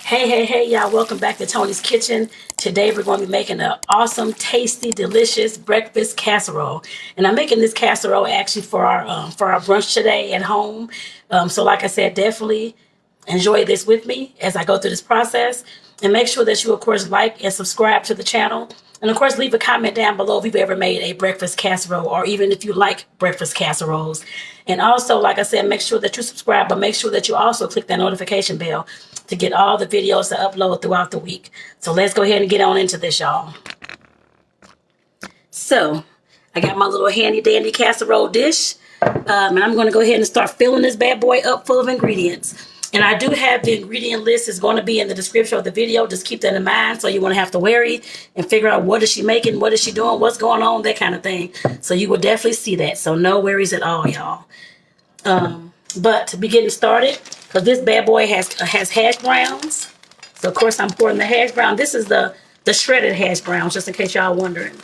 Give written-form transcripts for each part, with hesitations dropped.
Hey, y'all. Welcome back to Tony's Kitchen. Today we're going to be making an awesome, tasty, delicious breakfast casserole. And I'm making this casserole actually for our brunch today at home. So like I said, definitely enjoy this with me as I go through this process. And make sure that you, of course, like and subscribe to the channel. And of course, leave a comment down below if you've ever made a breakfast casserole or even if you like breakfast casseroles. And also, like I said, make sure that you subscribe, but make sure that you also click that notification bell to get all the videos to upload throughout the week. So let's go ahead and get on into this, y'all. So I got my little handy dandy casserole dish. And I'm going to go ahead and start filling this bad boy up full of ingredients. And I do have the ingredient list. It's going to be in the description of the video. Just keep that in mind so you won't have to worry and figure out what is she making, what is she doing, what's going on, that kind of thing. So you will definitely see that. So no worries at all, y'all. But to be getting started, because this bad boy has hash browns. So of course I'm pouring the hash brown. This is the shredded hash browns, just in case y'all wondering.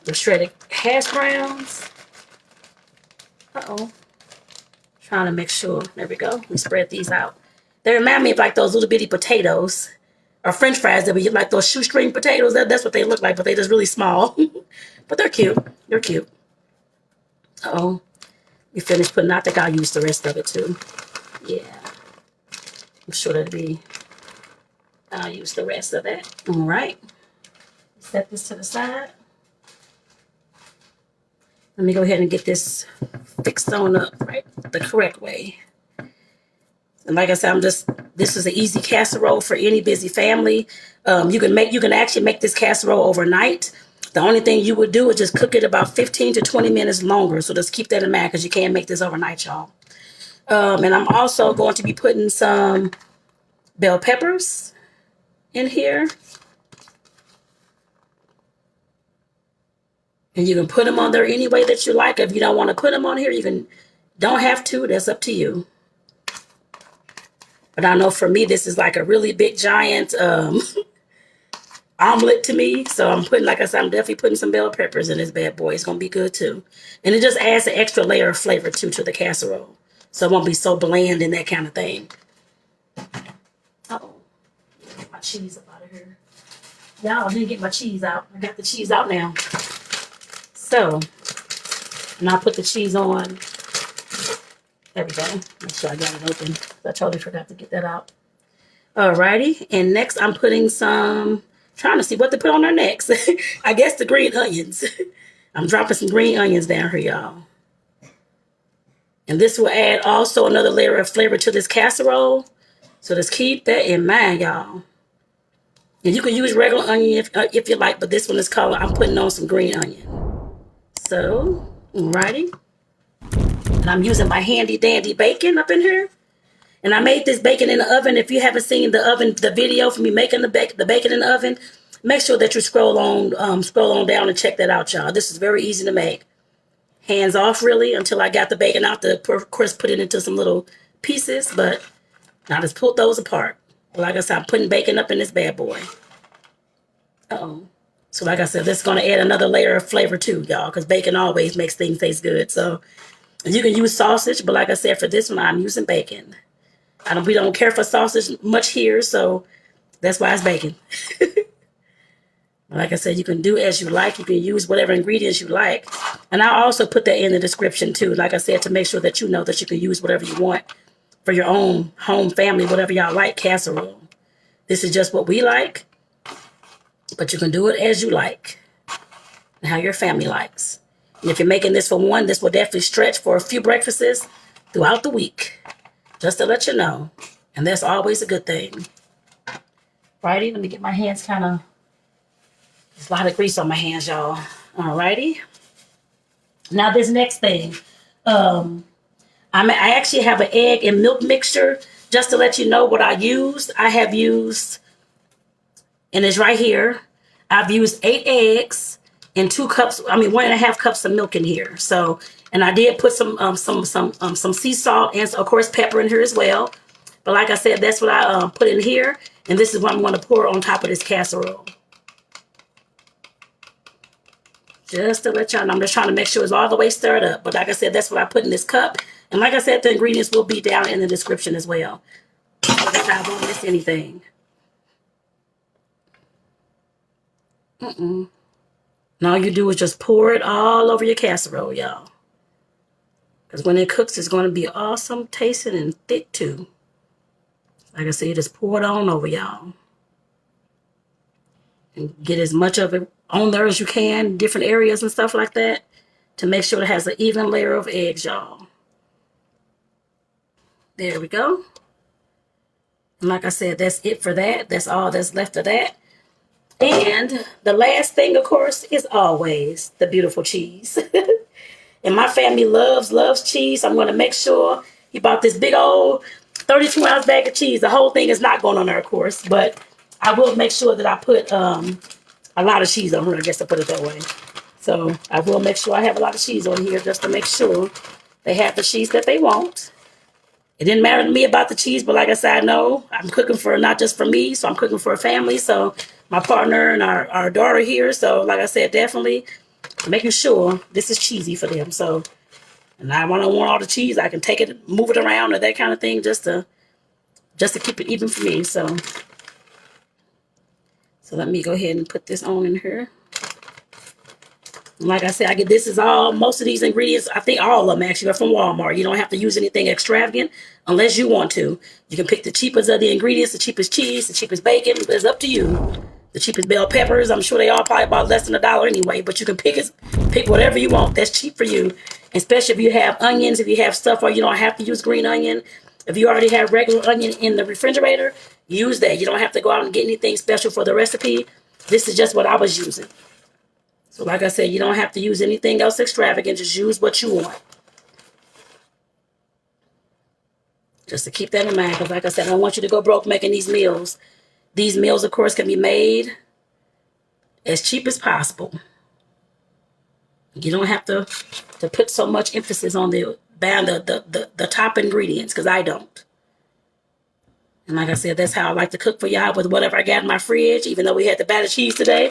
The shredded hash browns. Uh-oh. Trying to make sure. There we go. Let me spread these out. They remind me of like those little bitty potatoes or French fries that we like, those shoestring potatoes. That's what they look like, but they're just really small. But they're cute. They're cute. Uh-oh. We finished putting, I think I'll use the rest of it too. Yeah. I'm sure I'll use the rest of that. All right. Set this to the side. Let me go ahead and get this fixed on up right the correct way. And like I said, this is an easy casserole for any busy family. You can actually make this casserole overnight. The only thing you would do is just cook it about 15 to 20 minutes longer. So just keep that in mind because you can't make this overnight, y'all. And I'm also going to be putting some bell peppers in here. And you can put them on there any way that you like. If you don't want to put them on here, don't have to. That's up to you. But I know for me, this is like a really big, giant omelet to me. So I'm like I said, I'm definitely putting some bell peppers in this bad boy. It's going to be good too. And it just adds an extra layer of flavor too to the casserole. So it won't be so bland and that kind of thing. Uh-oh. Get my cheese up out of here. Y'all, I didn't get my cheese out. I got the cheese out now. So, and I'll put the cheese on. There we go. Make sure I got it open. I totally forgot to get that out. Alrighty. And next I'm putting trying to see what to put on there next. I guess the green onions. I'm dropping some green onions down here, y'all. And this will add also another layer of flavor to this casserole. So just keep that in mind, y'all. And you can use regular onion if you like, but this one is colored. I'm putting on some green onion. So, alrighty. And I'm using my handy dandy bacon up in here. And I made this bacon in the oven. If you haven't seen the video for me making the bacon in the oven, make sure that you scroll on down and check that out, y'all. This is very easy to make. Hands off, really, until I got the bacon out. Of course, put it into some little pieces, but now just pull those apart. Like I said, I'm putting bacon up in this bad boy. Uh-oh. So like I said, this is going to add another layer of flavor too, y'all, because bacon always makes things taste good. So you can use sausage, but like I said, for this one, I'm using bacon. We don't care for sausage much here, so that's why it's bacon. Like I said, you can do as you like. You can use whatever ingredients you like. And I'll also put that in the description too, like I said, to make sure that you know that you can use whatever you want for your own home, family, whatever y'all like, casserole. This is just what we like. But you can do it as you like and how your family likes. And if you're making this for one, this will definitely stretch for a few breakfasts throughout the week. Just to let you know. And that's always a good thing. Righty, let me get my hands there's a lot of grease on my hands, y'all. Alrighty. Now this next thing. I actually have an egg and milk mixture. Just to let you know what I used. I have used, and it's right here. I've used 8 eggs and 1.5 cups of milk in here. So, and I did put some sea salt and of course pepper in here as well. But like I said, that's what I put in here, and this is what I'm going to pour on top of this casserole. Just to let y'all know, I'm just trying to make sure it's all the way stirred up. But like I said, that's what I put in this cup. And like I said, the ingredients will be down in the description as well. That's how I won't miss anything. And all you do is just pour it all over your casserole, y'all. Because when it cooks, it's going to be awesome tasting and thick too. Like I said, just pour it on over, y'all. And get as much of it on there as you can, different areas and stuff like that, to make sure it has an even layer of eggs, y'all. There we go. And like I said, that's it for that. That's all that's left of that. And the last thing, of course, is always the beautiful cheese. And my family loves cheese. I'm going to make sure he bought this big old 32-ounce bag of cheese. The whole thing is not going on there, of course. But I will make sure that I put a lot of cheese on here, I guess to put it that way. So I will make sure I have a lot of cheese on here just to make sure they have the cheese that they want. It didn't matter to me about the cheese, but like I said, I know I'm cooking for not just for me, so I'm cooking for a family. So my partner and our daughter here. So like I said, definitely making sure this is cheesy for them. So, and I don't want all the cheese. I can take it, move it around or that kind of thing just to keep it even for me. So let me go ahead and put this on in here. Like I said, most of these ingredients, I think all of them actually are from Walmart. You don't have to use anything extravagant unless you want to. You can pick the cheapest of the ingredients, the cheapest cheese, the cheapest bacon. It's up to you. The cheapest bell peppers, I'm sure they all probably about less than $1 anyway, but you can pick whatever you want that's cheap for you. Especially if you have onions, if you have stuff where you don't have to use green onion. If you already have regular onion in the refrigerator, use that. You don't have to go out and get anything special for the recipe. This is just what I was using. So like I said, you don't have to use anything else extravagant. Just use what you want. Just to keep that in mind. Because like I said, I don't want you to go broke making these meals. These meals, of course, can be made as cheap as possible. You don't have to put so much emphasis on the top ingredients, because I don't. And like I said, that's how I like to cook for y'all with whatever I got in my fridge, even though we had the battered cheese today.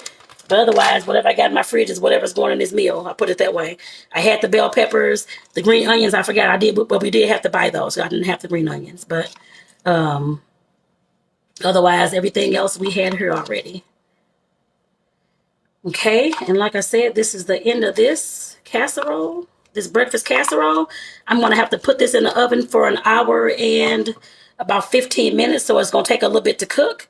But otherwise, whatever I got in my fridge is whatever's going in this meal. I put it that way. I had the bell peppers, the green onions. I forgot I did, but we did have to buy those. So I didn't have the green onions. But otherwise, everything else we had here already. Okay, and like I said, this is the end of this casserole, this breakfast casserole. I'm going to have to put this in the oven for an hour and about 15 minutes. So it's going to take a little bit to cook.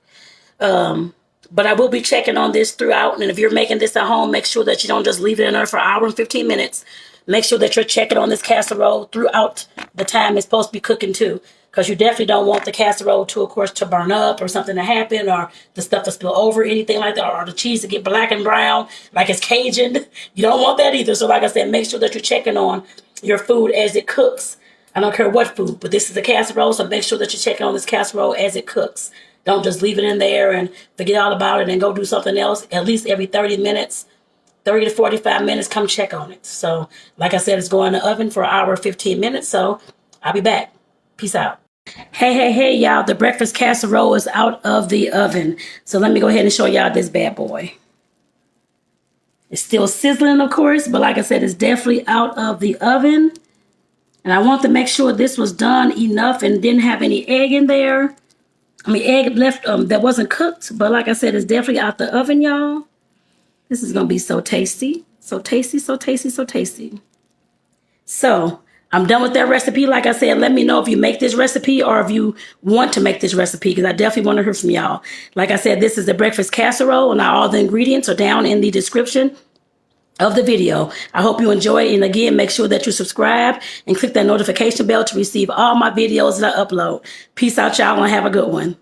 But I will be checking on this throughout. And if you're making this at home, make sure that you don't just leave it in there for an hour and 15 minutes. Make sure that you're checking on this casserole throughout the time it's supposed to be cooking too. Because you definitely don't want the casserole to, of course, to burn up or something to happen, or the stuff to spill over, anything like that, or the cheese to get black and brown like it's Cajun. You don't want that either. So like I said, make sure that you're checking on your food as it cooks. I don't care what food, but this is a casserole, so make sure that you're checking on this casserole as it cooks. Don't just leave it in there and forget all about it and go do something else. At least every 30 minutes, 30 to 45 minutes, come check on it. So, like I said, it's going in the oven for an hour, 15 minutes. So, I'll be back. Peace out. Hey, y'all. The breakfast casserole is out of the oven. So, let me go ahead and show y'all this bad boy. It's still sizzling, of course, but like I said, it's definitely out of the oven. And I want to make sure this was done enough and didn't have any egg in there. Egg left that wasn't cooked, but like I said, it's definitely out the oven, y'all. This is going to be so tasty. So tasty, so tasty, so tasty. So, I'm done with that recipe. Like I said, let me know if you make this recipe or if you want to make this recipe, because I definitely want to hear from y'all. Like I said, this is the breakfast casserole, and all the ingredients are down in the description of the video. I hope you enjoy it. And again, make sure that you subscribe and click that notification bell to receive all my videos that I upload. Peace out, y'all, and have a good one.